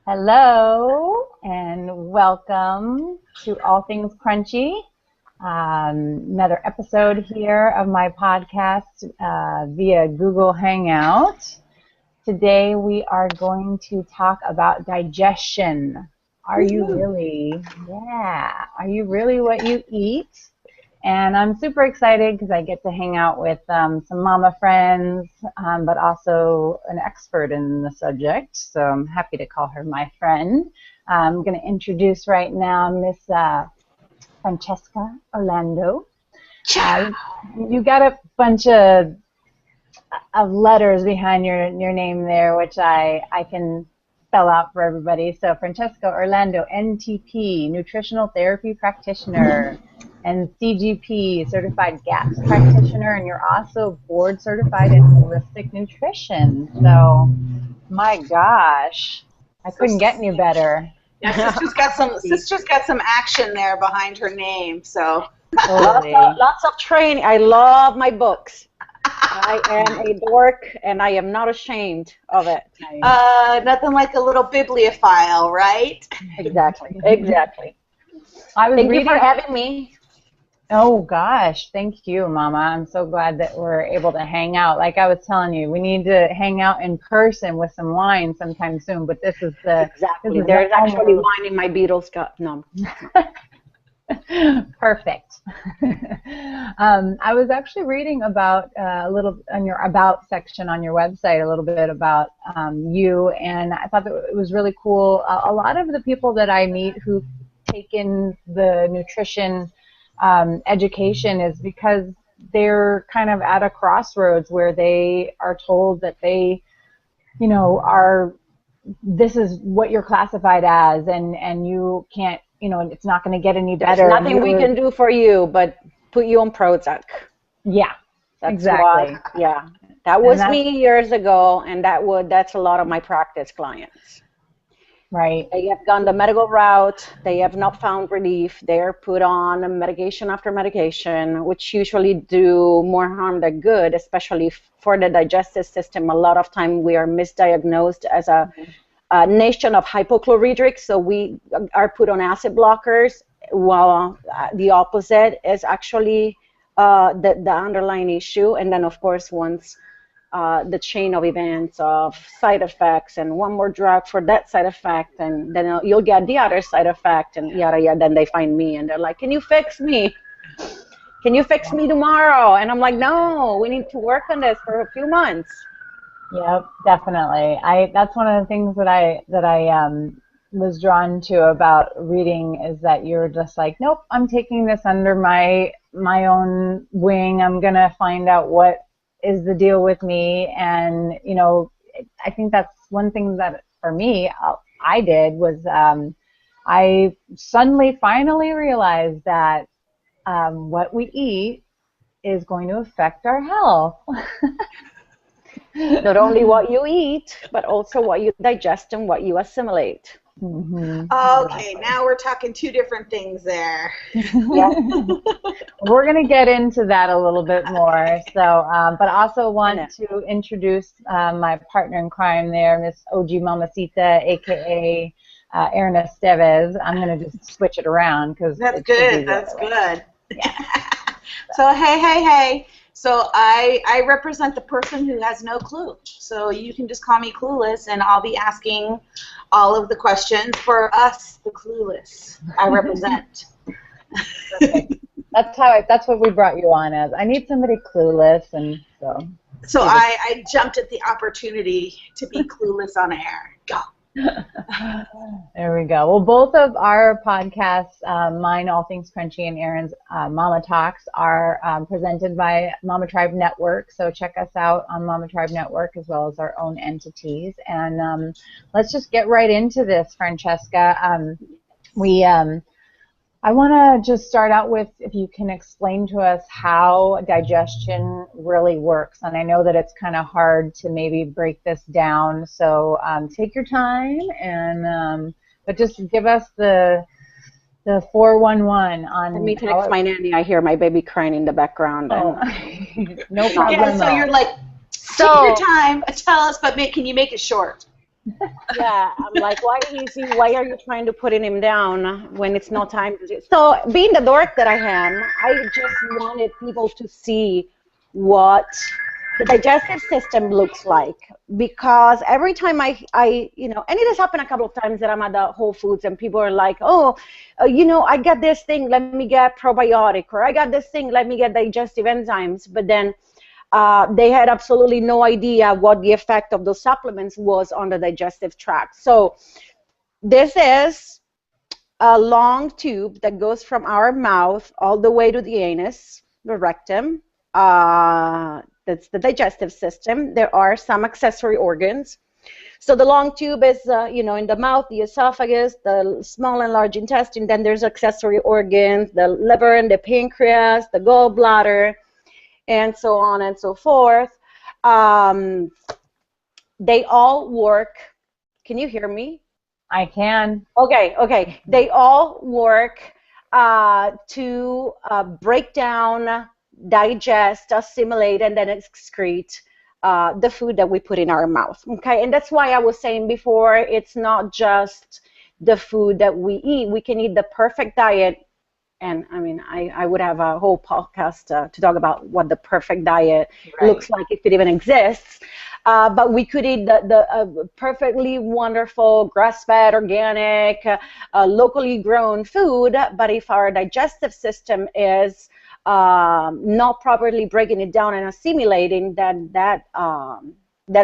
Hello and welcome to All Things Crunchy. Another episode here of my podcast via Google Hangout. Today we are going to talk about digestion. Are you really what you eat? And I'm super excited because I get to hang out with some mama friends, but also an expert in the subject. So I'm happy to call her my friend. I'm going to introduce right now Miss Francesca Orlando. You got a bunch of letters behind your name there, which I can spell out for everybody. So Francesca Orlando, NTP, Nutritional Therapy Practitioner, and CGP, Certified GAPS Practitioner, and you're also board certified in holistic nutrition. So, my gosh, I couldn't get any better. Yeah, sister's got some action there behind her name. So lots of training. I love my books. I am a dork, and I am not ashamed of it. Nothing like a little bibliophile, right? Exactly. Thank you for having me. Oh gosh, thank you, Mama. I'm so glad that we're able to hang out. Like I was telling you, we need to hang out in person with some wine sometime soon. But this is exactly. There's actually wine in my Beatles cup. No. Perfect. I was actually reading about a little on your about section on your website, a little bit about you, and I thought that it was really cool. A lot of the people that I meet who've taken the nutrition education is because they're kind of at a crossroads where they are told that they, this is what you're classified as, and you can't, it's not going to get any better. There's nothing we can do for you but put you on Prozac. Yeah, that's exactly. That was me years ago, and that's a lot of my practice clients. Right. They have gone the medical route. They have not found relief. They're put on medication after medication, which usually do more harm than good, especially for the digestive system. A lot of time we are misdiagnosed as a nation of hypochlorhydric, so we are put on acid blockers, while the opposite is actually the underlying issue. And then, of course, once the chain of events of side effects and one more drug for that side effect, and then you'll get the other side effect, and yada yada. Then they find me and they're like, "Can you fix me? Can you fix me tomorrow?" And I'm like, "No, we need to work on this for a few months." Yep, definitely. That's one of the things that I was drawn to about reading is that you're just like, nope, I'm taking this under my own wing. I'm gonna find out what is the deal with me, and I think that's one thing that for me I did was I suddenly finally realized that what we eat is going to affect our health. Not only what you eat, but also what you digest and what you assimilate. Mm-hmm. Okay, now we're talking two different things there. Yeah. We're going to get into that a little bit more. So, but I also want to introduce my partner in crime there, Miss OG Mamacita, a.k.a. Erin Estevez. I'm going to just switch it around because that's good. That's good. Yeah. So, hey. So I represent the person who has no clue. So you can just call me Clueless, and I'll be asking all of the questions for us, the Clueless. I represent. Perfect. That's what we brought you on as. I need somebody clueless, and so. So I jumped at the opportunity to be clueless on air. Go. There we go. Well, both of our podcasts, mine, All Things Crunchy, and Erin's Mama Talks, are presented by Mama Tribe Network. So check us out on Mama Tribe Network as well as our own entities. And let's just get right into this, Francesca. I want to just start out with if you can explain to us how digestion really works. And I know that it's kind of hard to maybe break this down, so take your time, and but just give us the 411 on. Let me text my nanny. I hear my baby crying in the background. Oh. No problem. Yeah, so you're like, take your time, tell us, but can you make it short? Yeah, I'm like, why is he? Why are you trying to putting him down when it's not time to do? So, being the dork that I am, I just wanted people to see what the digestive system looks like, because every time and it has happened a couple of times that I'm at the Whole Foods and people are like, oh, I got this thing, let me get probiotic, or I got this thing, let me get digestive enzymes, but then they had absolutely no idea what the effect of those supplements was on the digestive tract. So this is a long tube that goes from our mouth all the way to the anus, the rectum. That's the digestive system. There are some accessory organs. So the long tube is, in the mouth, the esophagus, the small and large intestine. Then there's accessory organs, the liver and the pancreas, the gallbladder, and so on and so forth. They all work. Can you hear me? I can. Okay. They all work to break down, digest, assimilate, and then excrete the food that we put in our mouth. Okay, and that's why I was saying before, it's not just the food that we eat. We can eat the perfect diet. And I mean, I would have a whole podcast to talk about what the perfect diet looks like, if it even exists. But we could eat the perfectly wonderful grass-fed, organic, locally grown food. But if our digestive system is not properly breaking it down and assimilating, then that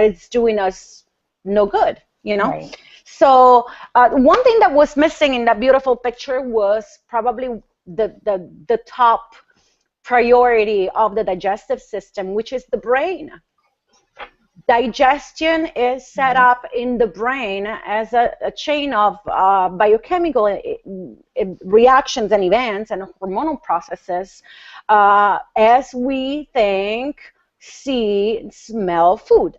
is doing us no good, Right. So one thing that was missing in that beautiful picture was probably the top priority of the digestive system, which is the brain. Digestion is set up in the brain as a chain of biochemical reactions and events and hormonal processes as we think, see, smell food.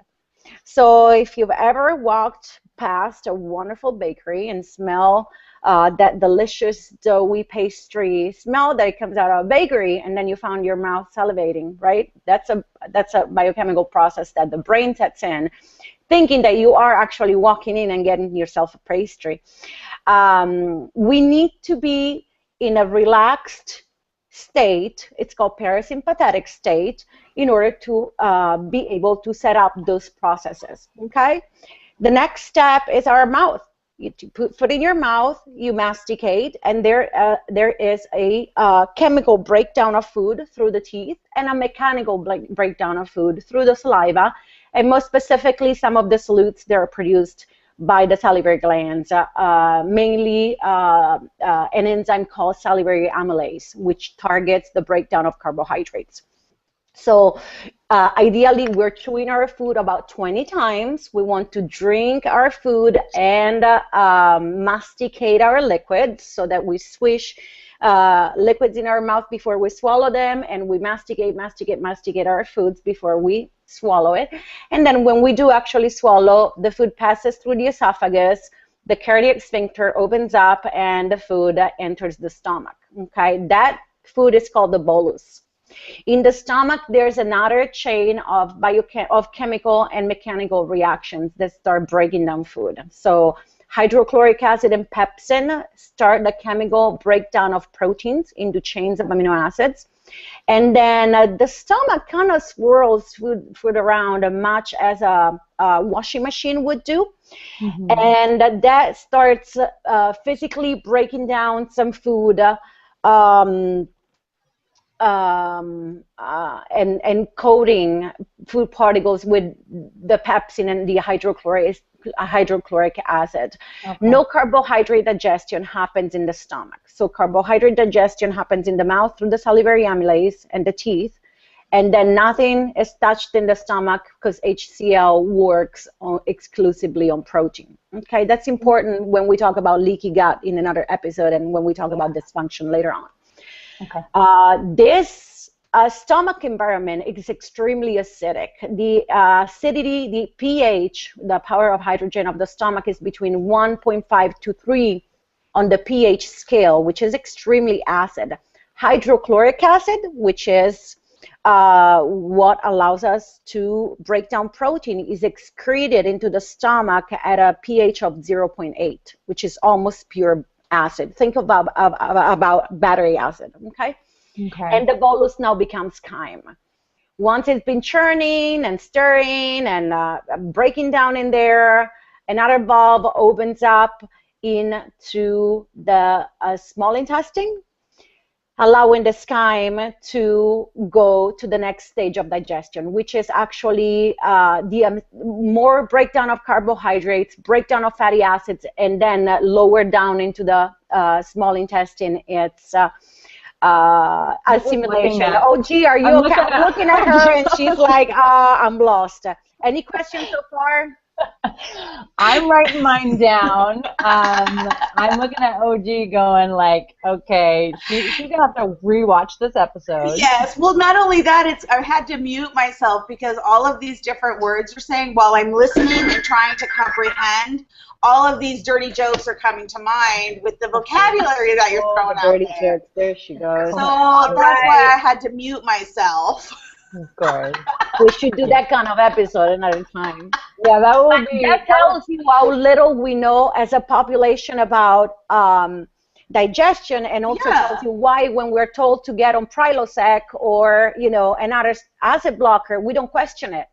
So if you've ever walked past a wonderful bakery and smell that delicious doughy pastry smell that comes out of a bakery, and then you found your mouth salivating, right? That's a biochemical process that the brain sets in, thinking that you are actually walking in and getting yourself a pastry. We need to be in a relaxed state. It's called parasympathetic state, in order to be able to set up those processes. Okay. The next step is our mouth. You put food in your mouth, you masticate, and there is a chemical breakdown of food through the teeth and a mechanical breakdown of food through the saliva, and most specifically some of the solutes that are produced by the salivary glands, mainly an enzyme called salivary amylase, which targets the breakdown of carbohydrates. So ideally, we're chewing our food about 20 times. We want to drink our food and masticate our liquids, so that we swish liquids in our mouth before we swallow them, and we masticate our foods before we swallow it. And then when we do actually swallow, the food passes through the esophagus, the cardiac sphincter opens up, and the food enters the stomach. Okay, that food is called the bolus. In the stomach, there's another chain of chemical and mechanical reactions that start breaking down food. So hydrochloric acid and pepsin start the chemical breakdown of proteins into chains of amino acids. And then the stomach kind of swirls food around much as a washing machine would do. Mm-hmm. And that starts physically breaking down some food and coating food particles with the pepsin and the hydrochloric acid. Okay. No carbohydrate digestion happens in the stomach. So carbohydrate digestion happens in the mouth through the salivary amylase and the teeth, and then nothing is touched in the stomach because HCl works exclusively on protein. Okay, that's important when we talk about leaky gut in another episode, and when we talk about dysfunction later on. Okay. This stomach environment is extremely acidic. The acidity, the pH, the power of hydrogen of the stomach is between 1.5 to 3 on the pH scale, which is extremely acid. Hydrochloric acid, which is what allows us to break down protein is excreted into the stomach at a pH of 0.8, which is almost pure acid. Think about battery acid, okay? And the bolus now becomes chyme. Once it's been churning and stirring and breaking down in there, another valve opens up into the small intestine, allowing the chyme to go to the next stage of digestion, which is actually the more breakdown of carbohydrates, breakdown of fatty acids, and then lower down into the small intestine, it's assimilation. Oh, gee, are you okay? I'm looking at her, and she's like, I'm lost. Any questions so far? I'm writing mine down. I'm looking at OG going like, okay, she's going to have to rewatch this episode. Yes. Well, not only that, I had to mute myself because all of these different words you're saying while I'm listening and trying to comprehend, all of these dirty jokes are coming to mind with the vocabulary that you're throwing out dirty there. Jokes. There she goes. So that's why I had to mute myself. Of course. We should do that kind of episode another time. Yeah, that will be. That tells you how little we know as a population about digestion, and also tells you why when we're told to get on Prilosec or another acid blocker, we don't question it.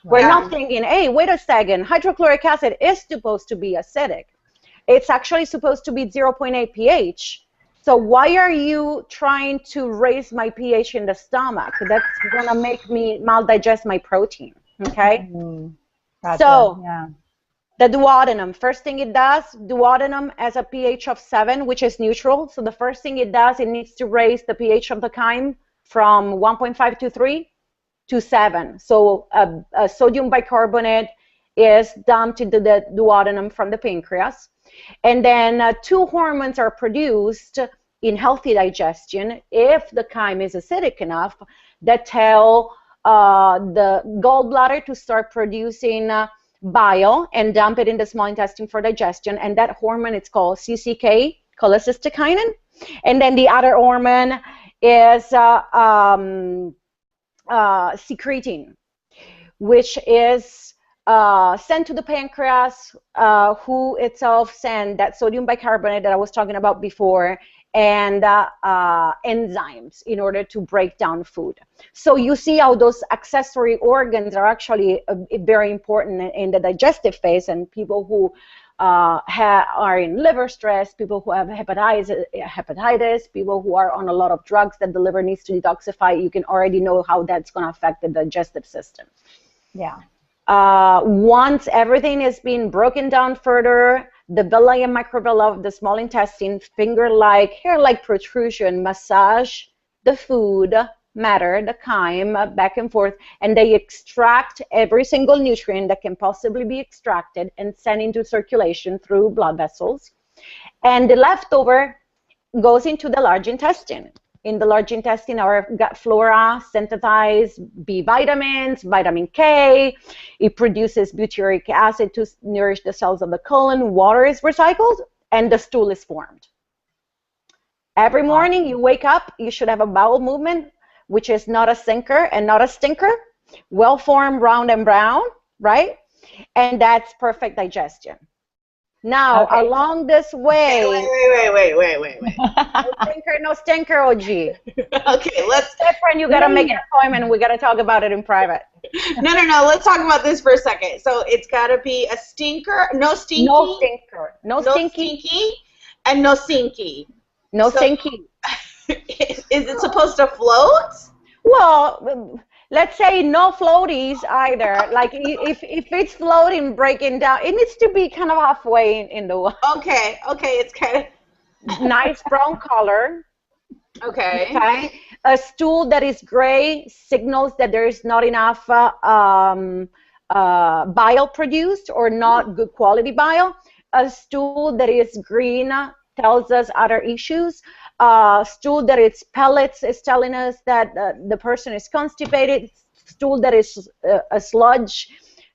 We're not thinking, hey, wait a second, hydrochloric acid is supposed to be acidic. It's actually supposed to be 0.8 pH. So why are you trying to raise my pH in the stomach? That's going to make me maldigest my protein, okay? Gotcha. So the duodenum, first thing it does, duodenum has a pH of 7, which is neutral. So the first thing it does, it needs to raise the pH of the chyme from 1.5 to 3 to 7. So a sodium bicarbonate is dumped into the duodenum from the pancreas. And then two hormones are produced in healthy digestion if the chyme is acidic enough that tell the gallbladder to start producing bile and dump it in the small intestine for digestion. And that hormone is called CCK, cholecystokinin. And then the other hormone is secretin, which is sent to the pancreas, who itself send that sodium bicarbonate that I was talking about before, and enzymes in order to break down food. So you see how those accessory organs are actually very important in the digestive phase, and people who are in liver stress, people who have hepatitis, people who are on a lot of drugs that the liver needs to detoxify, you can already know how that's going to affect the digestive system. Yeah. Once everything is being broken down further, the villi and microvilli of the small intestine, finger-like, hair-like protrusion, massage the food matter, the chyme, back and forth, and they extract every single nutrient that can possibly be extracted and sent into circulation through blood vessels. And the leftover goes into the large intestine. In the large intestine, our gut flora synthesizes B vitamins, vitamin K. It produces butyric acid to nourish the cells of the colon. Water is recycled, and the stool is formed. Every morning you wake up, you should have a bowel movement, which is not a sinker and not a stinker, well-formed, round and brown, right? And that's perfect digestion. Now, along this way... Wait. No stinker, OG. Okay, let's... Different, you got to make an appointment, and we got to talk about it in private. No, let's talk about this for a second. So it's got to be a stinker, no stinky. No stinker. No stinky. And no sinky. No stinky. Is it supposed to float? Well, let's say no floaties either. Like if it's floating, breaking down, it needs to be kind of halfway in the water. Okay, it's kind of nice brown color. Okay. A stool that is gray signals that there is not enough bile produced or not good quality bile. A stool that is green tells us other issues. Stool that is pellets is telling us that the person is constipated. Stool that is a sludge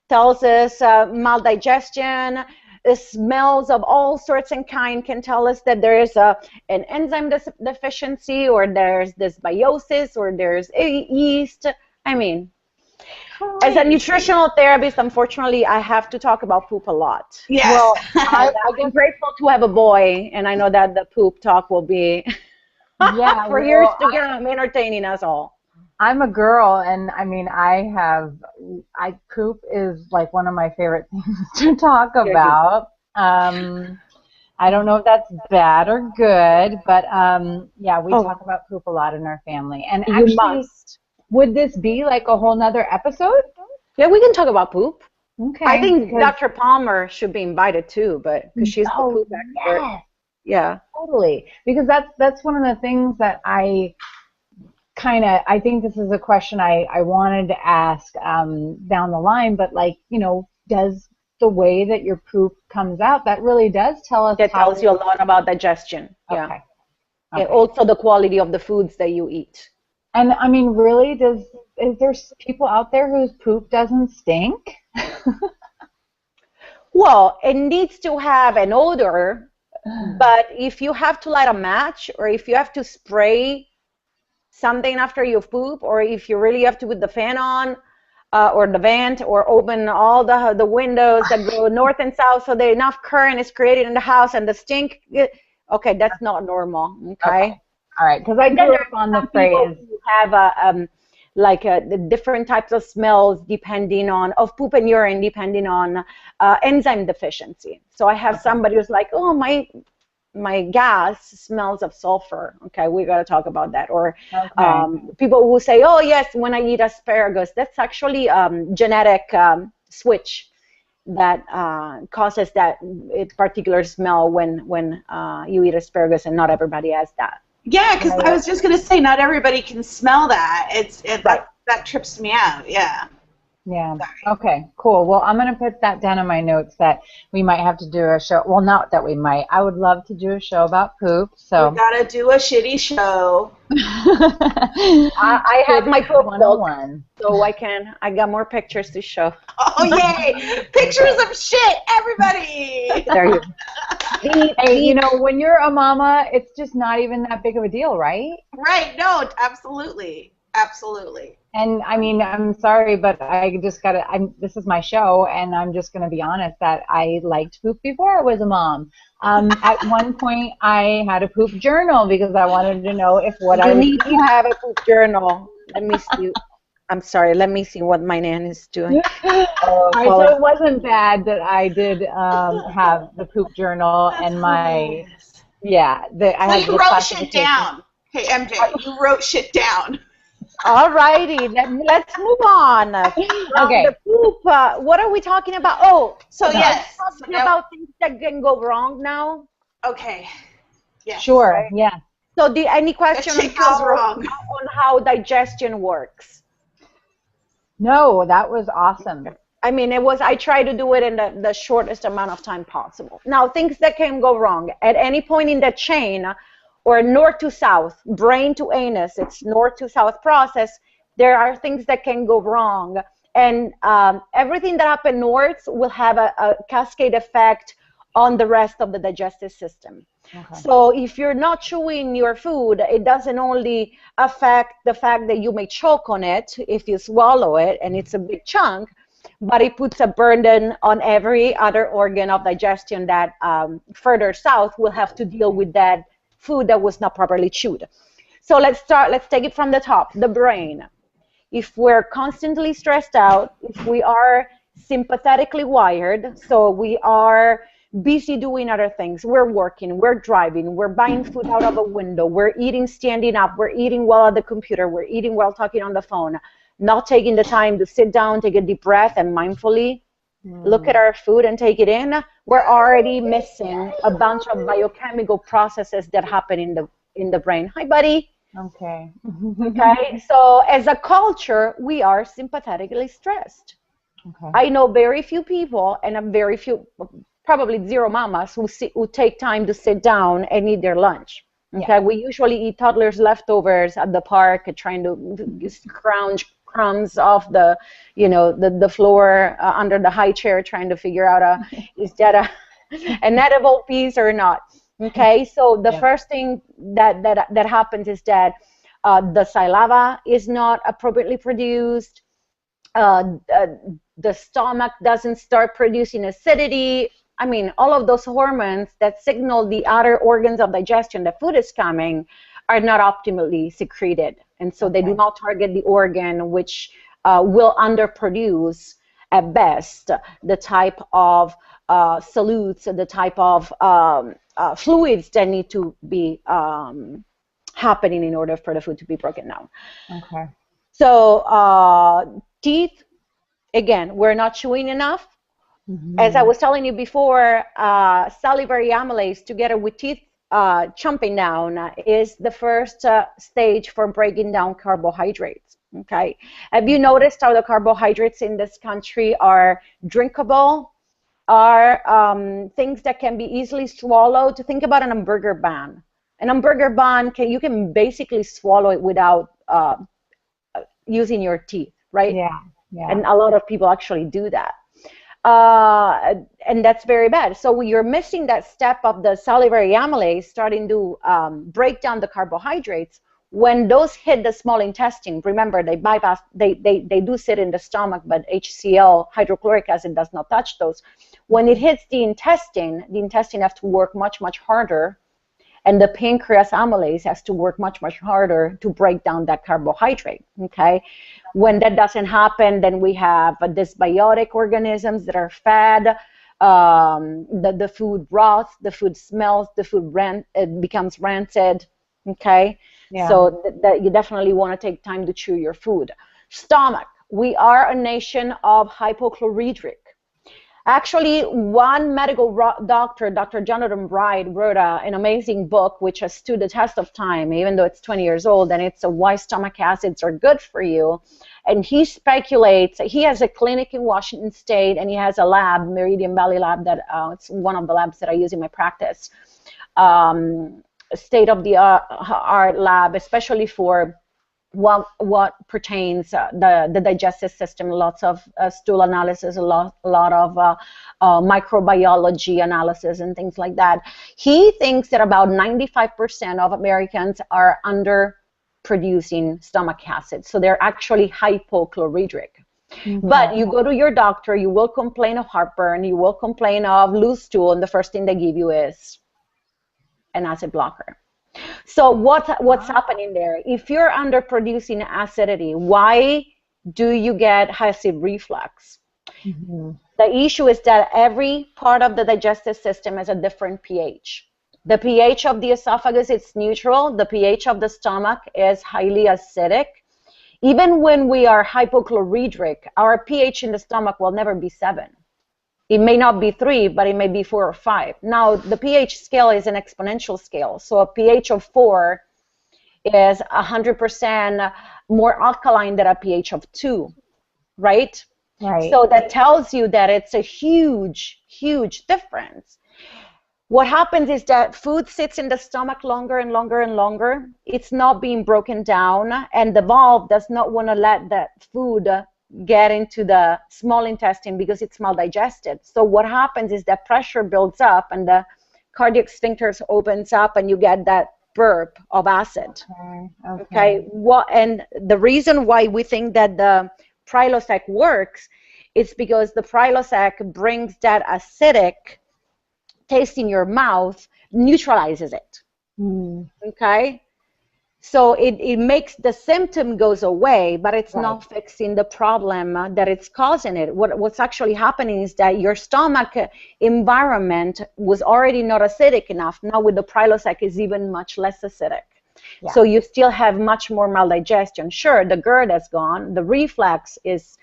tells us maldigestion. smells of all sorts and kind can tell us that there is an enzyme deficiency, or there's dysbiosis, or there's yeast. I mean, as a nutritional therapist, unfortunately, I have to talk about poop a lot. Yes. Well, I'm grateful to have a boy, and I know that the poop talk will be for years to come entertaining us all. I'm a girl, and I mean, poop is like one of my favorite things to talk about. I don't know if that's bad or good, but yeah, we talk about poop a lot in our family. And actually, would this be like a whole nother episode? Yeah, we can talk about poop. Okay. I think Dr. Palmer should be invited too, but because she's the poop expert. Yes. Yeah. Totally. Because that's one of the things that I think this is a question I wanted to ask down the line, but like, you know, does the way that your poop comes out, that really does tell us. That tells you a lot about digestion. Okay. Yeah. And also the quality of the foods that you eat. And I mean, really, is there people out there whose poop doesn't stink? Well, it needs to have an odor, but if you have to light a match, or if you have to spray something after you poop, or if you really have to put the fan on, or the vent, or open all the windows that go north and south so that enough current is created in the house and the stink, okay, that's not normal, okay? All right, because I grew up on the phrase. You have the different types of smells of poop and urine depending on enzyme deficiency. So I have somebody who's like, oh, my gas smells of sulfur. Okay, we got to talk about that. Or people who say, oh, yes, when I eat asparagus, that's actually genetic switch that causes that particular smell when you eat asparagus, and not everybody has that. Yeah, because I was just going to say, not everybody can smell that. That trips me out, yeah. Yeah. Okay, cool. Well, I'm going to put that down in my notes that we might have to do a show. Well, not that we might. I would love to do a show about poop. So we got to do a shitty show. I have my poop 101. So I got more pictures to show. Oh, yay! Pictures of shit, everybody! There you go. Hey, you know, when you're a mama, it's just not even that big of a deal, right? Right. No, absolutely. Absolutely. And I mean, I'm sorry, but I just this is my show, and I'm just going to be honest that I liked poop before I was a mom. At one point, I had a poop journal because I wanted to know if I need to have a poop journal. Let me see. I'm sorry. Let me see what my nan is doing. So it wasn't bad that I did have the poop journal and my you wrote shit down. Hey MJ, you wrote shit down. All righty, let's move on. Okay. The poop, what are we talking about? Oh, so yes. Talking about things that can go wrong now? Okay. Yes. Sure, right? Yeah. So any question on how digestion works? No, that was awesome. I mean, I tried to do it in the shortest amount of time possible. Now, things that can go wrong. At any point in the chain, or north to south, brain to anus, it's north to south process, there are things that can go wrong. And everything that happens north will have a cascade effect on the rest of the digestive system. Okay. So if you're not chewing your food, it doesn't only affect the fact that you may choke on it if you swallow it, and it's a big chunk, but it puts a burden on every other organ of digestion that further south will have to deal with that food that was not properly chewed. So let's take it from the top, the brain. If we're constantly stressed out, if we are sympathetically wired, so we are busy doing other things, we're working, we're driving, we're buying food out of a window, we're eating standing up, we're eating while at the computer, we're eating while talking on the phone, not taking the time to sit down, take a deep breath, and mindfully look at our food and take it in, we're already missing a bunch of biochemical processes that happen in the brain. Hi, buddy. Okay. Okay. So as a culture, we are sympathetically stressed. Okay. I know very few people, and probably zero mamas who take time to sit down and eat their lunch. Okay. Yeah. We usually eat toddlers' leftovers at the park, trying to scrounge crumbs off the floor under the high chair, trying to figure out is that an edible piece or not. Okay, so the first thing that happens is that the saliva is not appropriately produced. The stomach doesn't start producing acidity. I mean, all of those hormones that signal the other organs of digestion that food is coming are not optimally secreted. And so they do not target the organ, which will underproduce at best the type of solutes, the type of fluids that need to be happening in order for the food to be broken down. Okay. So teeth, again, we're not chewing enough. As I was telling you before, salivary amylase together with teeth chomping down is the first stage for breaking down carbohydrates. Okay. Have you noticed how the carbohydrates in this country are drinkable, are things that can be easily swallowed? Think about an hamburger bun. An hamburger bun, you can basically swallow it without using your teeth, right? Yeah. Yeah. And a lot of people actually do that. And that's very bad. So you're missing that step of the salivary amylase starting to break down the carbohydrates. When those hit the small intestine, remember they bypass, they do sit in the stomach, but HCl, hydrochloric acid, does not touch those. When it hits the intestine has to work much, much harder. And the pancreas amylase has to work much, much harder to break down that carbohydrate, okay? When that doesn't happen, then we have dysbiotic organisms that are fed, the food rots, the food smells, the food it becomes rancid, okay? Yeah. So that you definitely want to take time to chew your food. Stomach, we are a nation of hypochlorhydric. Actually, one medical doctor, Dr. Jonathan Wright, wrote an amazing book which has stood the test of time, even though it's 20 years old, and it's Why Stomach Acids Are Good for You. And he speculates, he has a clinic in Washington State, and he has a lab, Meridian Valley Lab, that it's one of the labs that I use in my practice, state-of-the-art lab, especially for what pertains the digestive system, lots of stool analysis, a lot of microbiology analysis and things like that. He thinks that about 95% of Americans are underproducing stomach acid, so they're actually hypochlorhydric. But you go to your doctor, you will complain of heartburn, you will complain of loose stool, and the first thing they give you is an acid blocker. So what's happening there? If you're underproducing acidity, why do you get acid reflux? The issue is that every part of the digestive system has a different pH. The pH of the esophagus is neutral. The pH of the stomach is highly acidic. Even when we are hypochlorhydric, our pH in the stomach will never be 7. It may not be 3, but it may be 4 or 5. Now, the pH scale is an exponential scale. So a pH of 4 is 100% more alkaline than a pH of 2, right? Right. So that tells you that it's a huge, huge difference. What happens is that food sits in the stomach longer and longer and longer. It's not being broken down, and the valve does not want to let that food get into the small intestine because it's mal-digested. So what happens is that pressure builds up and the cardiac sphincters opens up and you get that burp of acid. Okay. And the reason why we think that the Prilosec works is because the Prilosec brings that acidic taste in your mouth, neutralizes it. Okay. So it makes the symptom goes away, but it's not fixing the problem that it's causing it. What's actually happening is that your stomach environment was already not acidic enough. Now with the Prilosec is even much less acidic. Yeah. So you still have much more maldigestion. Sure, the GERD has gone. The reflux is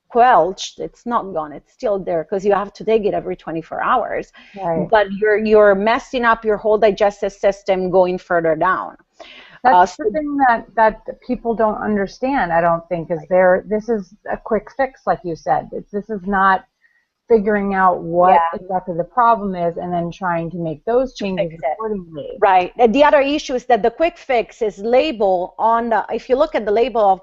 quelched. It's not gone. It's still there because you have to take it every 24 hours. Right. But you're messing up your whole digestive system going further down. That's the thing that people don't understand, I don't think, is this is a quick fix, like you said. This is not figuring out what exactly the problem is and then trying to make those changes accordingly. Right. And the other issue is that the quick fix is label on the, if you look at the label of,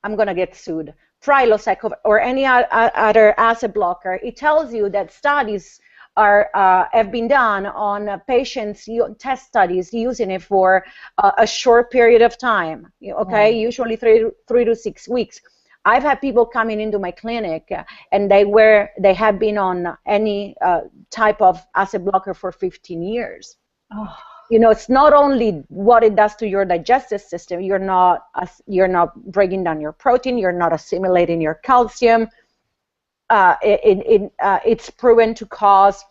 I'm going to get sued, Prilosec or any other acid blocker, it tells you that studies have been done on patients, test studies using it for a short period of time, okay, usually three to 6 weeks. I've had people coming into my clinic and they have been on any type of acid blocker for 15 years. Oh. It's not only what it does to your digestive system. You're not breaking down your protein. You're not assimilating your calcium. It's proven to cause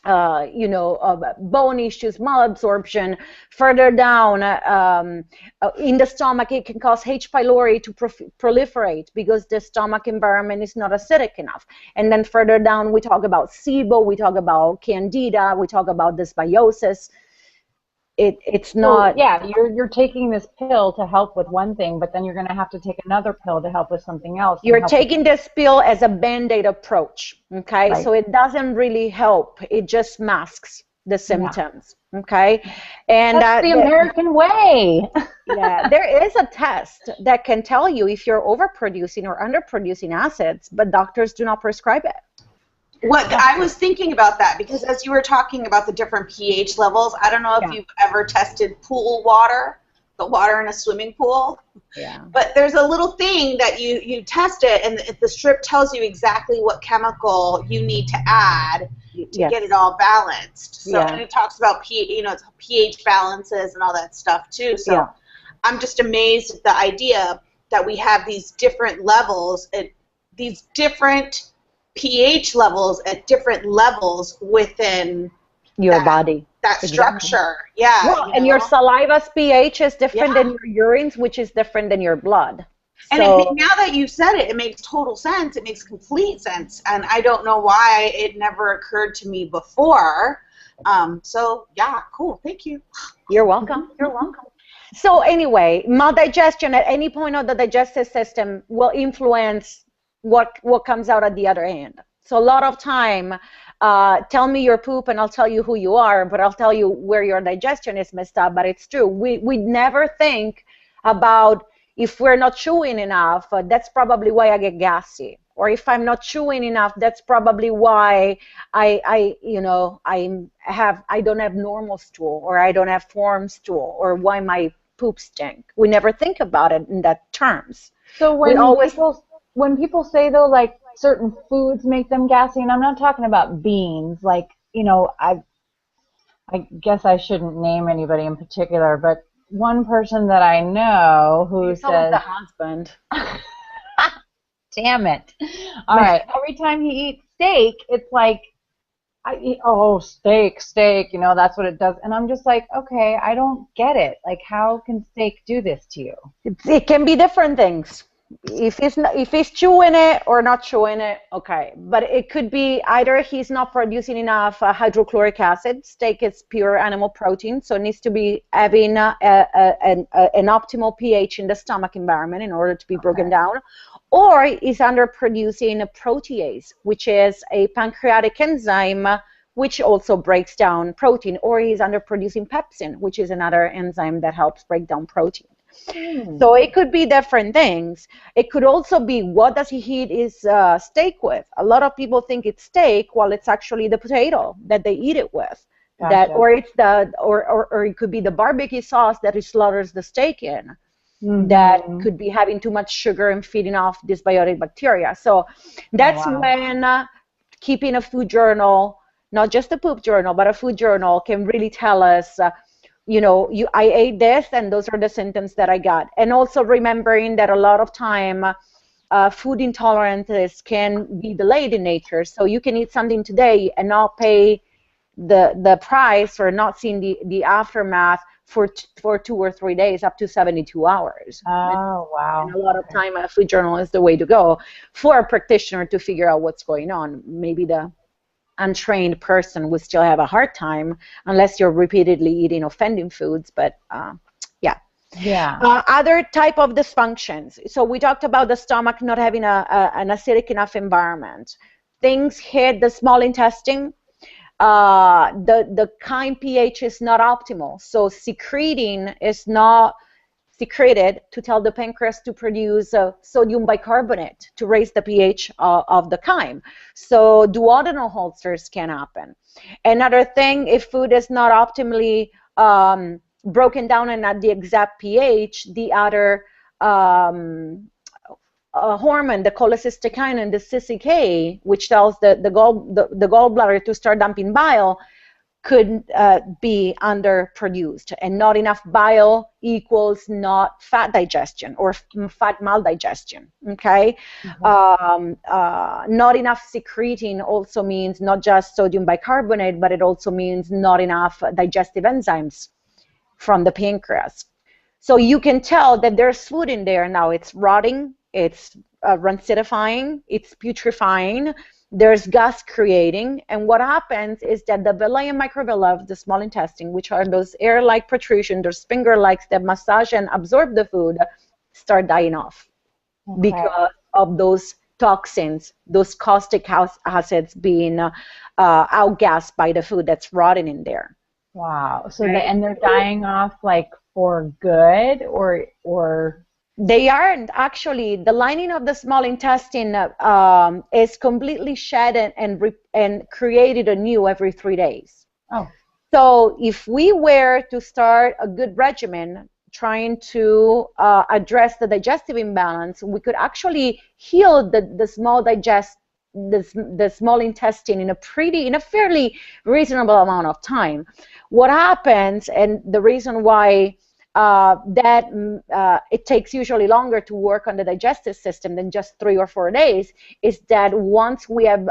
bone issues, malabsorption. Further down in the stomach, it can cause H. pylori to proliferate because the stomach environment is not acidic enough. And then further down, we talk about SIBO, we talk about candida, we talk about dysbiosis. It's not. So, yeah, you're taking this pill to help with one thing, but then you're going to have to take another pill to help with something else. You're taking this pill as a Band-Aid approach, okay? Right. So it doesn't really help. It just masks the symptoms, okay? And that's the American way. Yeah, there is a test that can tell you if you're overproducing or underproducing acids, but doctors do not prescribe it. What I was thinking about that, because as you were talking about the different pH levels, I don't know if you've ever tested pool water, the water in a swimming pool. Yeah. But there's a little thing that you test it, and the strip tells you exactly what chemical you need to add to get it all balanced. So and it talks about pH balances and all that stuff too. So I'm just amazed at the idea that we have these different levels, these different pH levels at different levels within your body. That structure, yeah. And your saliva's pH is different than your urine's, which is different than your blood. And now that you said it, it makes total sense. It makes complete sense. And I don't know why it never occurred to me before. So, yeah, cool. Thank you. You're welcome. You're welcome. So anyway, maldigestion at any point of the digestive system will influence what comes out at the other end. So a lot of time, tell me your poop and I'll tell you who you are, but I'll tell you where your digestion is messed up. But it's true. We never think about if we're not chewing enough, that's probably why I get gassy. Or if I'm not chewing enough, that's probably why I don't have normal stool, or I don't have form stool, or why my poop stink. We never think about it in that terms. So when people say though, like certain foods make them gassy, and I'm not talking about beans, like, I guess I shouldn't name anybody in particular, but one person that I know who says the husband. Damn it. All right. Every time he eats steak, it's like, steak, that's what it does. And I'm just like, okay, I don't get it. Like, how can steak do this to you? It can be different things. If he's chewing it or not chewing it, okay. But it could be either he's not producing enough hydrochloric acid. Steak is pure animal protein, so it needs to be having an optimal pH in the stomach environment in order to be broken down. Or is underproducing a protease, which is a pancreatic enzyme which also breaks down protein. Or he's underproducing pepsin, which is another enzyme that helps break down protein. So it could be different things. It could also be, what does he eat his steak with? A lot of people think it's steak, while it's actually the potato that they eat it with. Gotcha. Or it could be the barbecue sauce that he slaughters the steak in. That could be having too much sugar and feeding off dysbiotic bacteria. So that's when keeping a food journal, not just a poop journal, but a food journal, can really tell us, I ate this and those are the symptoms that I got. And also remembering that a lot of time food intolerances can be delayed in nature. So you can eat something today and not pay the price, or not seeing the aftermath for 2 or 3 days, up to 72 hours. Oh, wow. And a lot of time, a food journal is the way to go for a practitioner to figure out what's going on. Maybe the untrained person would still have a hard time unless you're repeatedly eating offending foods, but other type of dysfunctions. So we talked about the stomach not having an acidic enough environment. Things hit the small intestine. The chyme pH is not optimal, so secreting is not secreted to tell the pancreas to produce sodium bicarbonate to raise the pH of the chyme. So duodenal ulcers can happen. Another thing, if food is not optimally broken down and at the exact pH, the other hormone, the cholecystokinin, the CCK, which tells the gallbladder to start dumping bile, could be underproduced, and not enough bile equals not fat digestion or fat maldigestion. Okay, not enough secreting also means not just sodium bicarbonate, but it also means not enough digestive enzymes from the pancreas. So you can tell that there's food in there now. It's rotting, it's rancidifying, it's putrefying. There's gas creating, and what happens is that the villi and microvilli of the small intestine, which are those air-like protrusions, those finger-likes that massage and absorb the food, start dying off because of those toxins, those caustic acids being outgassed by the food that's rotting in there. Wow. So and they're dying off like for good, or they aren't actually. The lining of the small intestine is completely shed and created anew every 3 days. Oh. So if we were to start a good regimen trying to address the digestive imbalance, we could actually heal the small intestine in a fairly reasonable amount of time. What happens, and the reason why it takes usually longer to work on the digestive system than just 3 or 4 days, is that once we have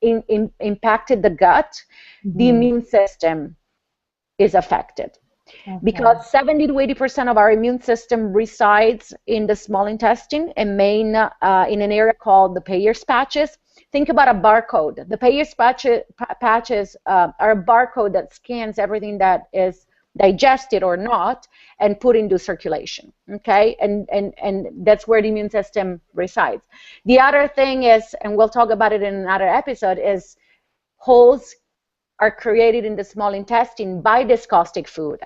impacted the gut, the immune system is affected. Because 70 to 80% of our immune system resides in the small intestine, and in an area called the Peyer's patches. Think about a barcode. The Peyer's patches are a barcode that scans everything that is digested or not and put into circulation. Okay, and that's where the immune system resides. The other thing is, and we'll talk about it in another episode, is holes are created in the small intestine by this caustic food,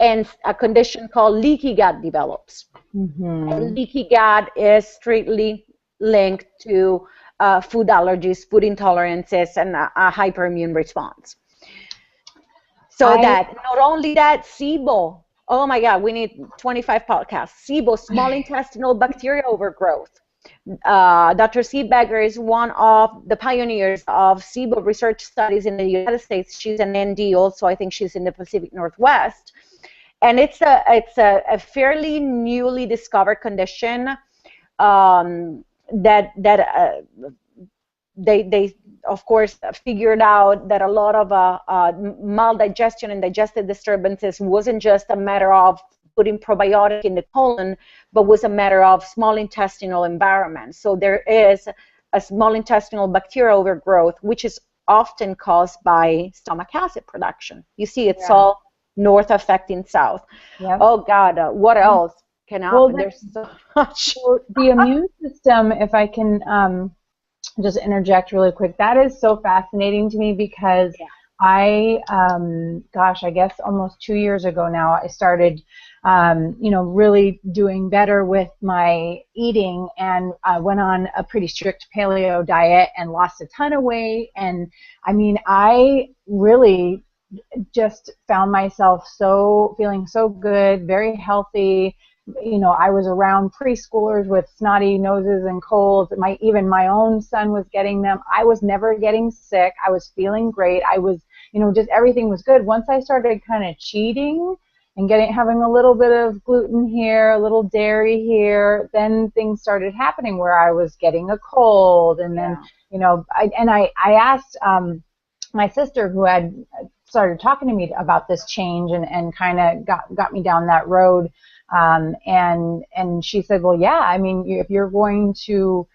and a condition called leaky gut develops. And leaky gut is strictly linked to food allergies, food intolerances, and a hyperimmune response. So that, not only that, SIBO, oh my God, we need 25 podcasts. SIBO, small intestinal bacteria overgrowth. Dr. Seebecker is one of the pioneers of SIBO research studies in the United States. She's an ND also. I think she's in the Pacific Northwest. And it's a fairly newly discovered condition that they of course figured out that a lot of maldigestion and digestive disturbances wasn't just a matter of putting probiotic in the colon, but was a matter of small intestinal environment. So there is a small intestinal bacterial overgrowth, which is often caused by stomach acid production. You see, it's all north affecting south. Oh God, what else can happen? Well, there's so much. The immune system, if I can just interject really quick, that is so fascinating to me because I guess almost 2 years ago now, I started, really doing better with my eating, and I went on a pretty strict paleo diet and lost a ton of weight. And I mean, I really just found myself feeling so good, very healthy. I was around preschoolers with snotty noses and colds. Even my own son was getting them. I was never getting sick. I was feeling great. I was, just everything was good. Once I started kind of cheating and having a little bit of gluten here, a little dairy here, then things started happening where I was getting a cold. And then, I asked my sister, who had started talking to me about this change and kind of got me down that road. And she said, well, yeah, I mean, if you're going to,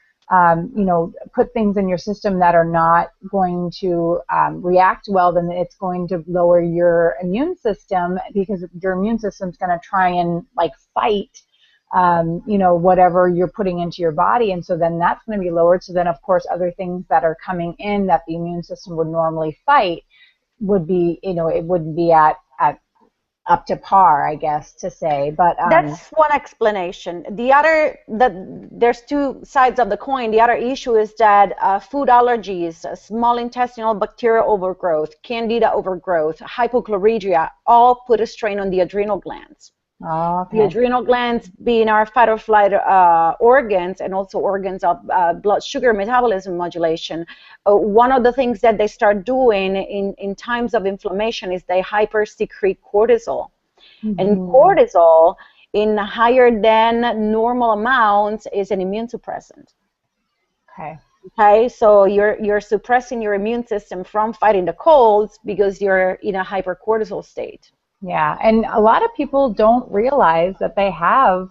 put things in your system that are not going to react well, then it's going to lower your immune system, because your immune system's going to try and fight, whatever you're putting into your body. And so then that's going to be lowered. So then, of course, other things that are coming in that the immune system would normally fight would be, it wouldn't be at up to par, I guess, to say. But that's one explanation. The other, there's two sides of the coin. The other issue is that food allergies, small intestinal bacterial overgrowth, candida overgrowth, hypochlorhydria, all put a strain on the adrenal glands. Oh, okay. The adrenal glands being our fight or flight organs, and also organs of blood sugar metabolism modulation. One of the things that they start doing in times of inflammation is they hypersecrete cortisol. Mm-hmm. And cortisol in higher than normal amounts is an immune suppressant. Okay. Okay, so you're suppressing your immune system from fighting the colds because you're in a hypercortisol state. Yeah, and a lot of people don't realize that they have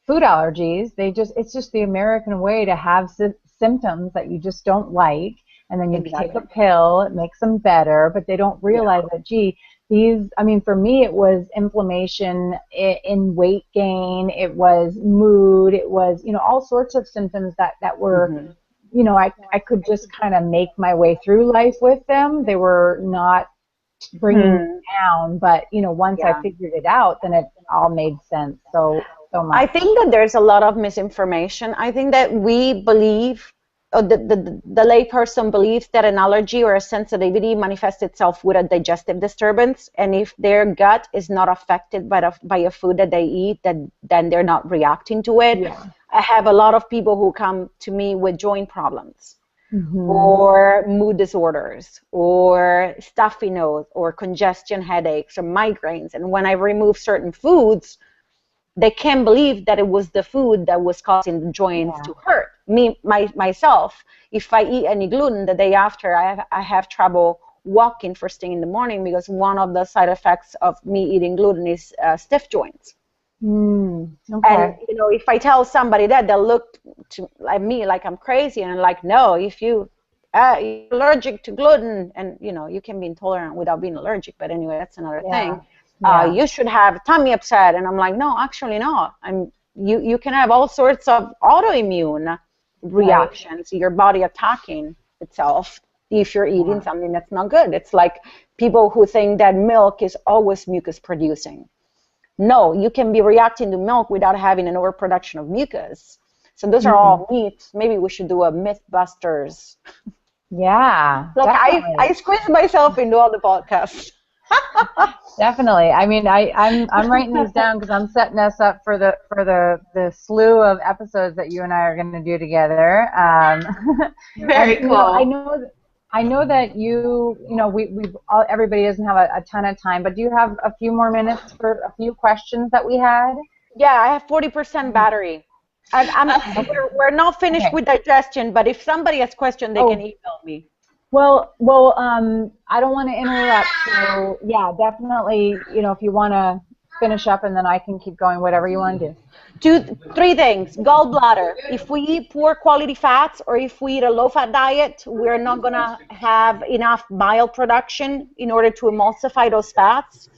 food allergies. It's just the American way to have symptoms that you just don't like, and then you take a pill, it makes them better, but they don't realize that, gee, for me, it was inflammation in weight gain, it was mood, it was, all sorts of symptoms that were, I could just kind of make my way through life with them. They were not bringing me down, but once I figured it out, then it all made sense so much. I think that there's a lot of misinformation. I think that we believe, the layperson believes that an allergy or a sensitivity manifests itself with a digestive disturbance, and if their gut is not affected by a food that they eat, then they're not reacting to it. Yeah. I have a lot of people who come to me with joint problems. Mm-hmm. Or mood disorders, or stuffy nose, or congestion headaches, or migraines. And when I remove certain foods, they can't believe that it was the food that was causing the joints to hurt. Myself, if I eat any gluten the day after, I have trouble walking first thing in the morning because one of the side effects of me eating gluten is stiff joints. Okay. And if I tell somebody that, they'll look at me like I'm crazy, and I'm like, no, if you're allergic to gluten, and you can be intolerant without being allergic, but anyway, that's another thing. You should have tummy upset, and I'm like, no, actually not. You can have all sorts of autoimmune reactions, your body attacking itself if you're eating something that's not good. It's like people who think that milk is always mucus producing. No, you can be reacting to milk without having an overproduction of mucus. So those are all myths. Maybe we should do a Mythbusters. Yeah. Like I squeezed myself into all the podcasts. Definitely. I'm writing these down because I'm setting us up for the slew of episodes that you and I are going to do together. Very cool. I know that everybody doesn't have a ton of time, but do you have a few more minutes for a few questions that we had? Yeah, I have 40% battery. We're not finished with digestion, but if somebody has questions, they can email me. Well, I don't want to interrupt, so yeah, definitely, if you want to finish up, and then I can keep going, whatever you want to do. 3 things. Gallbladder. If we eat poor quality fats, or if we eat a low-fat diet, we're not going to have enough bile production in order to emulsify those fats.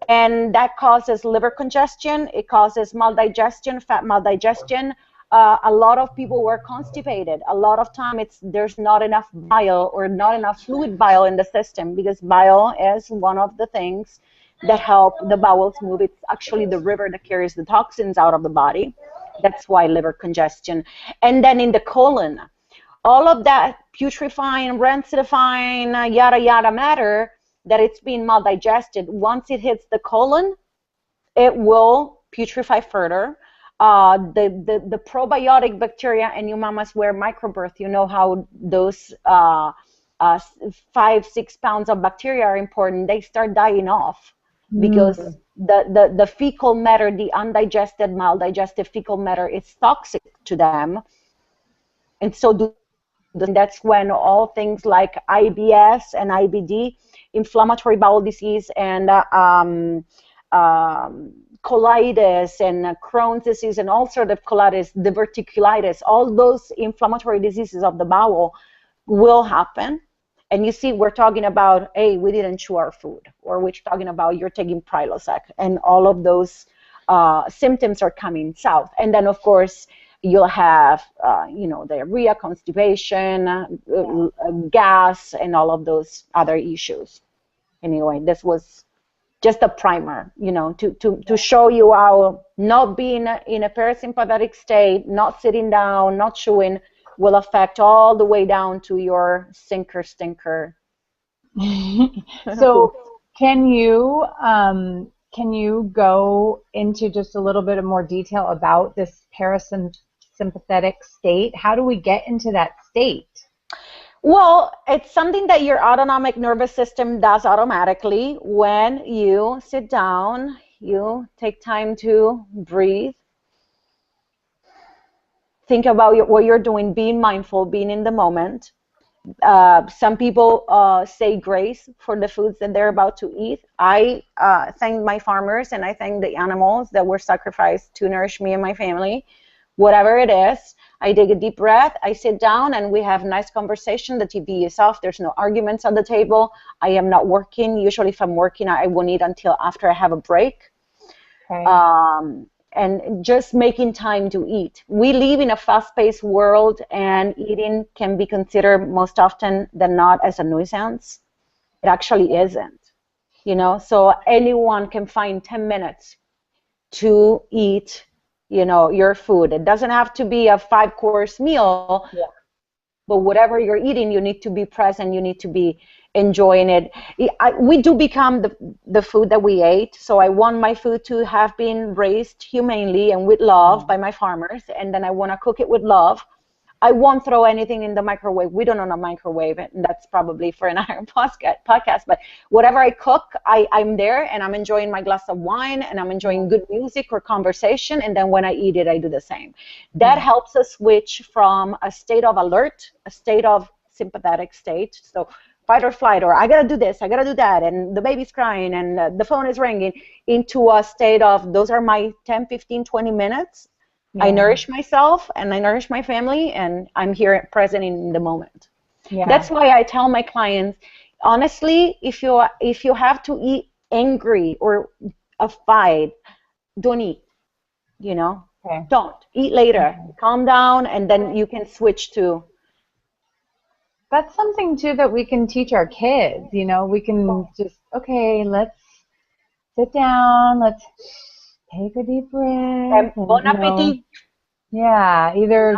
And that causes liver congestion. It causes maldigestion, fat maldigestion. A lot of people were constipated. A lot of time there's not enough bile or not enough fluid bile in the system, because bile is one of the things that help the bowels move. It's actually the river that carries the toxins out of the body. That's why liver congestion. And then in the colon, all of that putrefying, rancidifying, yada yada matter that it's being maldigested, once it hits the colon, it will putrefy further. The probiotic bacteria, and you mamas were microbirth, you know how those 5-6 pounds of bacteria are important. They start dying off because the fecal matter, the undigested, maldigested fecal matter, is toxic to them. And so that's when all things like IBS and IBD, inflammatory bowel disease, and colitis and Crohn's disease and ulcerative colitis, diverticulitis, all those inflammatory diseases of the bowel will happen. And you see, we're talking about, hey, we didn't chew our food, or we're talking about you're taking Prilosec, and all of those symptoms are coming south. And then, of course, you'll have, diarrhea, constipation, gas, and all of those other issues. Anyway, this was just a primer, to show you how not being in a parasympathetic state, not sitting down, not chewing, will affect all the way down to your stinker. So can you go into just a little bit of more detail about this parasympathetic state? How do we get into that state? Well, it's something that your autonomic nervous system does automatically. When you sit down, you take time to breathe. Think about what you're doing, being mindful, being in the moment. Some people say grace for the foods that they're about to eat. I thank my farmers and I thank the animals that were sacrificed to nourish me and my family. Whatever it is, I take a deep breath, I sit down, and we have a nice conversation. The TV is off. There's no arguments on the table. I am not working. Usually if I'm working, I won't eat until after I have a break. Okay. And just making time to eat. We live in a fast-paced world, and eating can be considered most often than not as a nuisance. It actually isn't, so anyone can find 10 minutes to eat your food. It doesn't have to be a 5-course meal, but whatever you're eating, you need to be present, you need to be enjoying it. We do become the food that we ate, so I want my food to have been raised humanely and with love by my farmers, and then I want to cook it with love. I won't throw anything in the microwave. We don't own a microwave, and that's probably for another podcast. But whatever I cook, I'm there, and I'm enjoying my glass of wine, and I'm enjoying good music or conversation, and then when I eat it, I do the same. That helps us switch from a state of alert, a state of sympathetic state, so fight or flight, or I gotta do this, I gotta do that, and the baby's crying, and the phone is ringing, into a state of, those are my 10, 15, 20 minutes. I nourish myself and I nourish my family, and I'm here present in the moment. That's why I tell my clients, honestly, if you have to eat angry or a fight, don't eat, don't eat later. Calm down, and then you can switch to. That's something too that we can teach our kids. We can just, okay, let's sit down, let's take a deep breath. Bon appetit. Either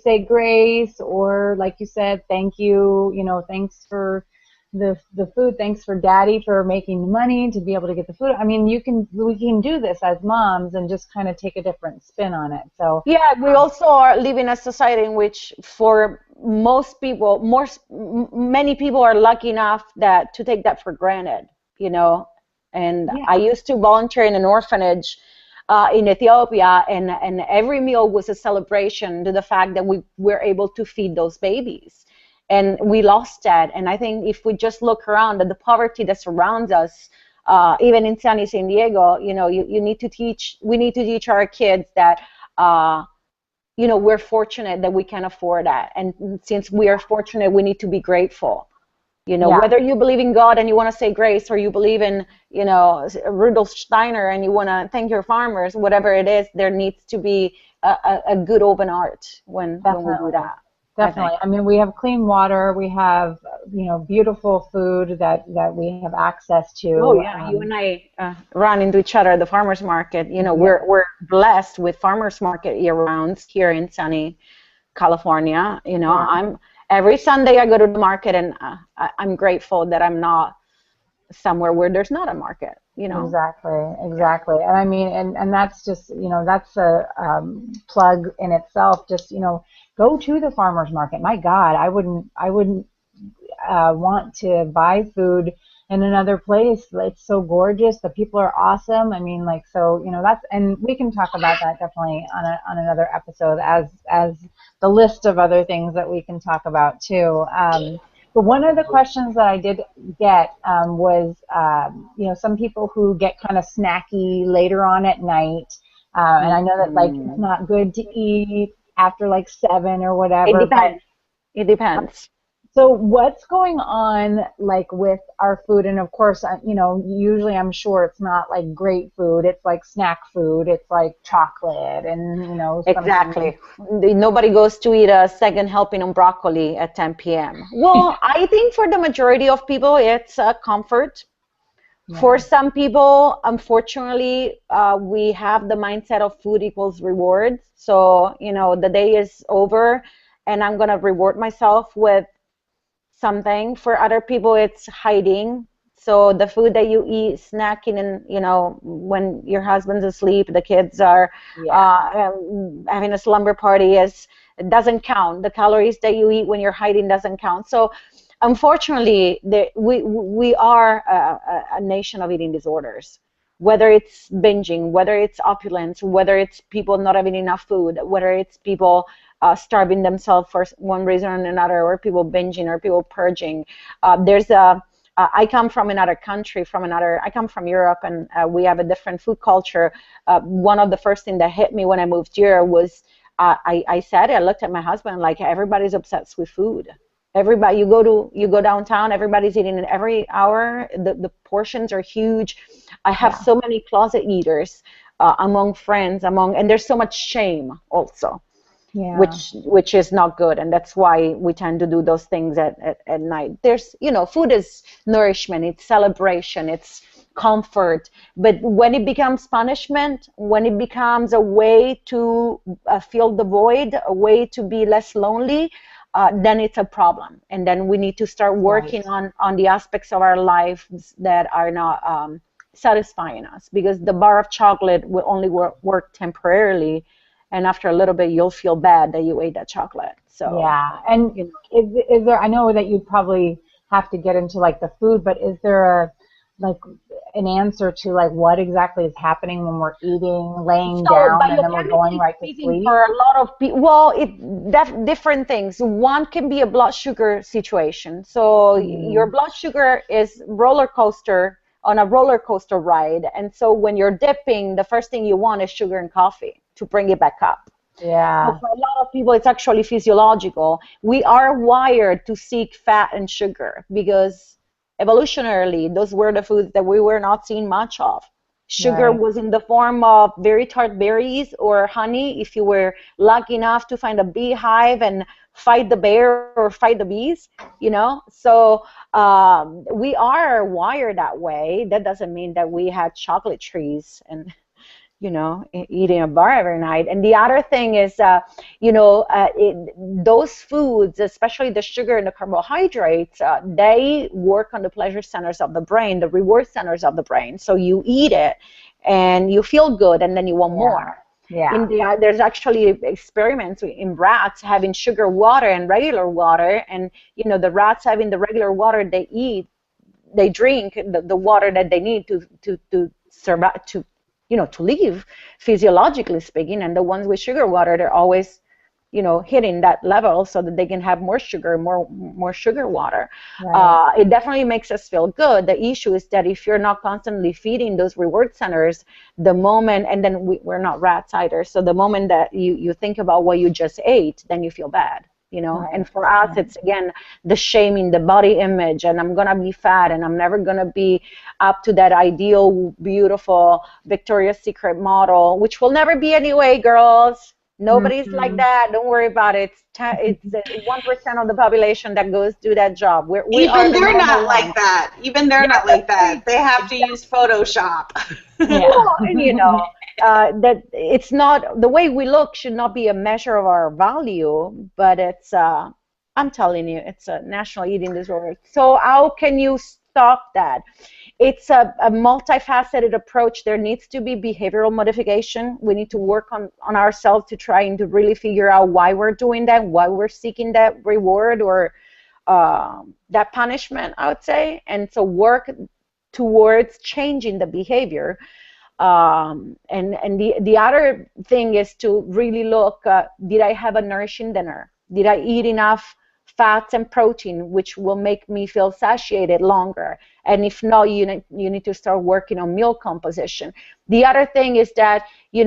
say grace, or like you said, thank you. Thanks for the food. Thanks for Daddy for making the money to be able to get the food. I mean, we can do this as moms and just kind of take a different spin on it. So we also are living in a society in which, for most people, many people are lucky enough to take that for granted. And I used to volunteer in an orphanage in Ethiopia, and every meal was a celebration to the fact that we were able to feed those babies. And we lost that. And I think if we just look around at the poverty that surrounds us, even in sunny San Diego, we need to teach our kids that, we're fortunate that we can afford that. And since we are fortunate, we need to be grateful. Whether you believe in God and you want to say grace, or you believe in, Rudolf Steiner and you want to thank your farmers, whatever it is, there needs to be a good open heart when we do that. Definitely. I mean, we have clean water. We have, beautiful food that we have access to. Oh, yeah. You and I run into each other at the farmer's market. We're blessed with farmer's market year-round here in sunny California. Every Sunday I go to the market, and I'm grateful that I'm not somewhere where there's not a market, Exactly. And I mean, and that's just, that's a plug in itself. Just, go to the farmer's market. My God, I wouldn't want to buy food in another place. It's so gorgeous. The people are awesome. I mean, that's, and we can talk about that definitely on another episode as the list of other things that we can talk about too. But one of the questions that I did get was, some people who get kind of snacky later on at night, and I know that it's not good to eat after 7 or whatever. It depends. So what's going on with our food? And of course, usually I'm sure it's not great food. It's snack food. It's chocolate and Exactly. Nobody goes to eat a second helping of broccoli at 10 p.m. Well, I think for the majority of people, it's a comfort For some people, unfortunately, we have the mindset of food equals rewards. So, the day is over and I'm going to reward myself with something. For other people, it's hiding. So the food that you eat, snacking, and when your husband's asleep, the kids are having a slumber party, it doesn't count. The calories that you eat when you're hiding doesn't count. So unfortunately, we are a nation of eating disorders. Whether it's binging, whether it's opulence, whether it's people not having enough food, whether it's people starving themselves for one reason or another, or people binging, or people purging. I come from another country, I come from Europe, and we have a different food culture. One of the first things that hit me when I moved here was I looked at my husband like, everybody's obsessed with food. Everybody, you go downtown, everybody's eating every hour. The portions are huge. I have so many closet eaters among friends, and there's so much shame also. Yeah. Which is not good, and that's why we tend to do those things at night. There's, food is nourishment, it's celebration, it's comfort, but when it becomes punishment, when it becomes a way to fill the void, a way to be less lonely, then it's a problem, and then we need to start working on the aspects of our lives that are not satisfying us, because the bar of chocolate will only work temporarily. And after a little bit, you'll feel bad that you ate that chocolate. So yeah, and is there? I know that you probably have to get into like the food, but is there an answer to like what exactly is happening when we're eating, laying down, and then we're going right to sleep? For a lot of people, well, different things. One can be a blood sugar situation. So your blood sugar is on a roller coaster ride, and so when you're dipping, the first thing you want is sugar and coffee to bring it back up. Yeah. So for a lot of people, it's actually physiological. We are wired to seek fat and sugar because evolutionarily, those were the foods that we were not seeing much of. Sugar was in the form of very tart berries or honey, if you were lucky enough to find a beehive and fight the bear or fight the bees, So we are wired that way. That doesn't mean that we had chocolate trees and eating a bar every night. And the other thing is, those foods, especially the sugar and the carbohydrates, they work on the pleasure centers of the brain, the reward centers of the brain. So you eat it and you feel good, and then you want more. Yeah. There's actually experiments in rats having sugar water and regular water, and the rats having the regular water they drink the water that they need to survive, to live, physiologically speaking, and the ones with sugar water, they're always, hitting that level so that they can have more sugar, more sugar water. Right. It definitely makes us feel good. The issue is that if you're not constantly feeding those reward centers, the moment, and then we're not rats either, so the moment that you think about what you just ate, then you feel bad. Right. And for us, it's again the shaming, the body image, and I'm gonna be fat, and I'm never gonna be up to that ideal, beautiful Victoria's Secret model, which will never be anyway, girls. Nobody's like that. Don't worry about it. It's 1% of the population that goes do that job. Even they're not like that. Even they're not like that. They have to use Photoshop. Well, and that it's not, the way we look should not be a measure of our value, but it's I'm telling you, it's a national eating disorder. So how can you stop that? It's a multifaceted approach. There needs to be behavioral modification. We need to work on ourselves to try and to really figure out why we're doing that, why we're seeking that reward or that punishment, I would say. And so work towards changing the behavior. And the other thing is to really look, did I have a nourishing dinner? Did I eat enough fats and protein, which will make me feel satiated longer? And if not, you need to start working on meal composition. The other thing is that, we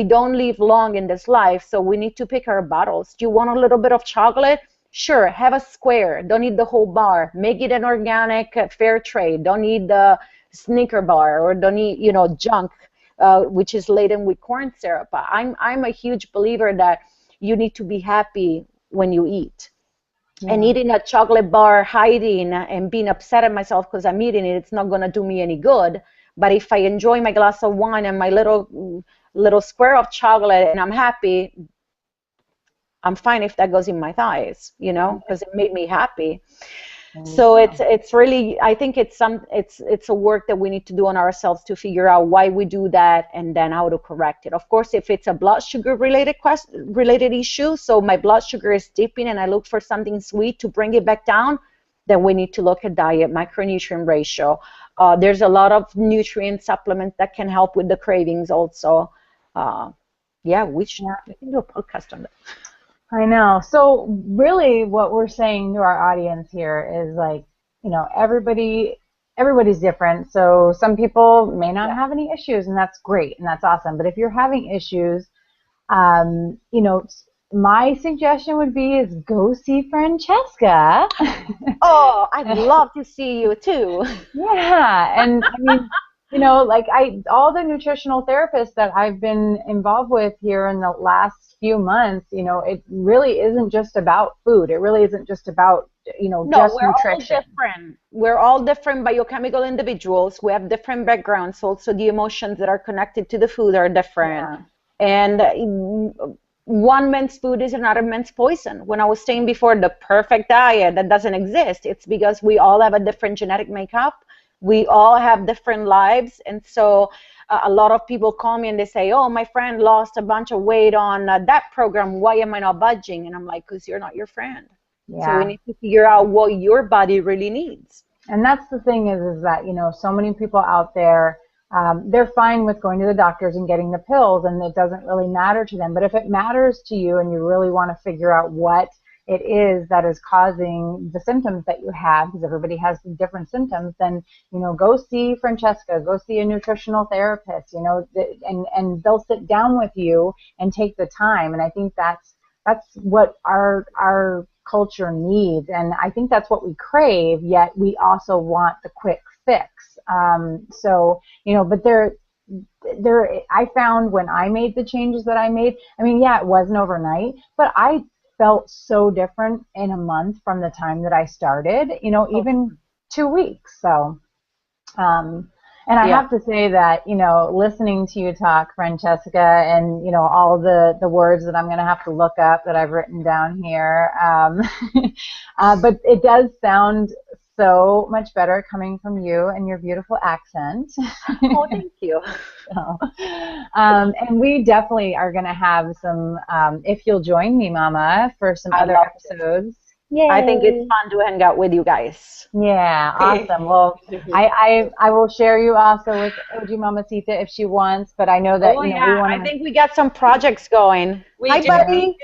don't live long in this life, so we need to pick our battles. Do you want a little bit of chocolate? Sure, have a square. Don't eat the whole bar. Make it an organic, fair trade. Don't eat the Snicker bar, or don't eat, junk, which is laden with corn syrup. I'm a huge believer that you need to be happy when you eat. And eating a chocolate bar, hiding and being upset at myself because I'm eating it, it's not going to do me any good. But if I enjoy my glass of wine and my little square of chocolate and I'm happy, I'm fine if that goes in my thighs, you know, because it made me happy. So it's really, I think it's a work that we need to do on ourselves to figure out why we do that and then how to correct it. Of course, if it's a blood sugar related issue, so my blood sugar is dipping and I look for something sweet to bring it back down, then we need to look at diet, micronutrient ratio. There's a lot of nutrient supplements that can help with the cravings also. Yeah, we can do a podcast on that. I know. So really what we're saying to our audience here is like, you know, everybody's different. So some people may not have any issues, and that's great and that's awesome. But if you're having issues, you know, my suggestion would be is go see Francesca. Oh, I'd love to see you too. Yeah. And I mean, you know, like all the nutritional therapists that I've been involved with here in the last few months, you know, it really isn't just about food. It really isn't just about, you know, just nutrition. All different. We're all different biochemical individuals. We have different backgrounds. Also, the emotions that are connected to the food are different. Yeah. And one man's food is another man's poison. When I was saying before, the perfect diet, that doesn't exist. It's because we all have a different genetic makeup. We all have different lives, and so a lot of people call me and they say, oh, my friend lost a bunch of weight on that program. Why am I not budging? And I'm like, because you're not your friend. Yeah. So we need to figure out what your body really needs. And that's the thing is that, you know, so many people out there, they're fine with going to the doctors and getting the pills, and it doesn't really matter to them. But if it matters to you and you really want to figure out what it is that is causing the symptoms that you have, because everybody has different symptoms, then, you know, go see Francesca, go see a nutritional therapist, you know, and they'll sit down with you and take the time. And I think that's what our culture needs. And I think that's what we crave, yet we also want the quick fix. So, you know, but I found when I made the changes that I made, I mean, yeah, it wasn't overnight, but I felt so different in a month from the time that I started, you know, even 2 weeks. So, and I have to say that, you know, listening to you talk, Francesca, and, you know, all the words that I'm going to have to look up that I've written down here, but it does sound so much better coming from you and your beautiful accent. Oh, thank you. So, and we definitely are going to have some, if you'll join me, Mama, for some other episodes. Yay. I think it's fun to hang out with you guys. Yeah, awesome. Well, I will share you also with OG Mamacita if she wants, but I know that, you know, we want to. I think we got some projects going. Hi, buddy.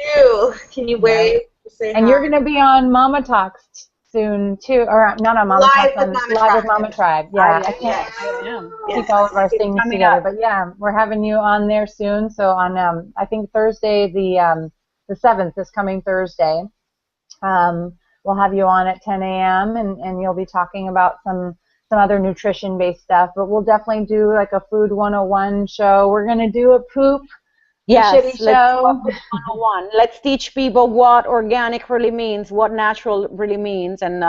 Can you wave? And you're going to be on Mama Talks soon too, or not on Mama Talks, on Live with Mama Tribe. Yeah, I can't keep all of our things together, but yeah, we're having you on there soon. So on, I think Thursday, the 7th, this coming Thursday, we'll have you on at 10 a.m. and you'll be talking about some other nutrition-based stuff. But we'll definitely do like a Food 101 show. We're gonna do a poop. Yes, let's do a Food 101. Let's teach people what organic really means, what natural really means, and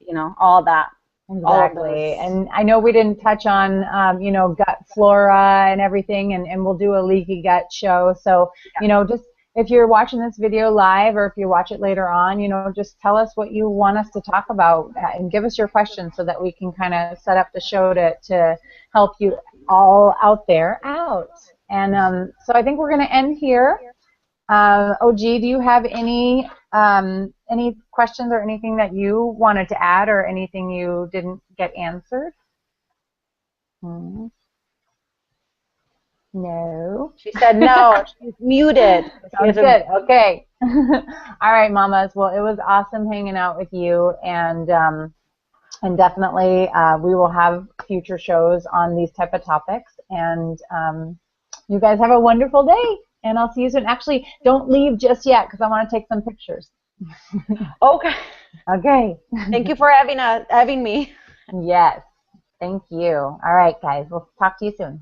you know, all that. Exactly. And I know we didn't touch on you know, gut flora and everything, and we'll do a leaky gut show. So you know, just if you're watching this video live or if you watch it later on, you know, just tell us what you want us to talk about and give us your questions so that we can kind of set up the show to help you all out there out. And so I think we're going to end here. OG, do you have any questions or anything that you wanted to add or anything you didn't get answered? No. She said no. She's muted. Sounds good. Okay. All right, mamas. Well, it was awesome hanging out with you, and definitely we will have future shows on these type of topics. And you guys have a wonderful day, and I'll see you soon. Actually, don't leave just yet because I want to take some pictures. Okay. Okay. Thank you for having me. Yes. Thank you. All right, guys. We'll talk to you soon.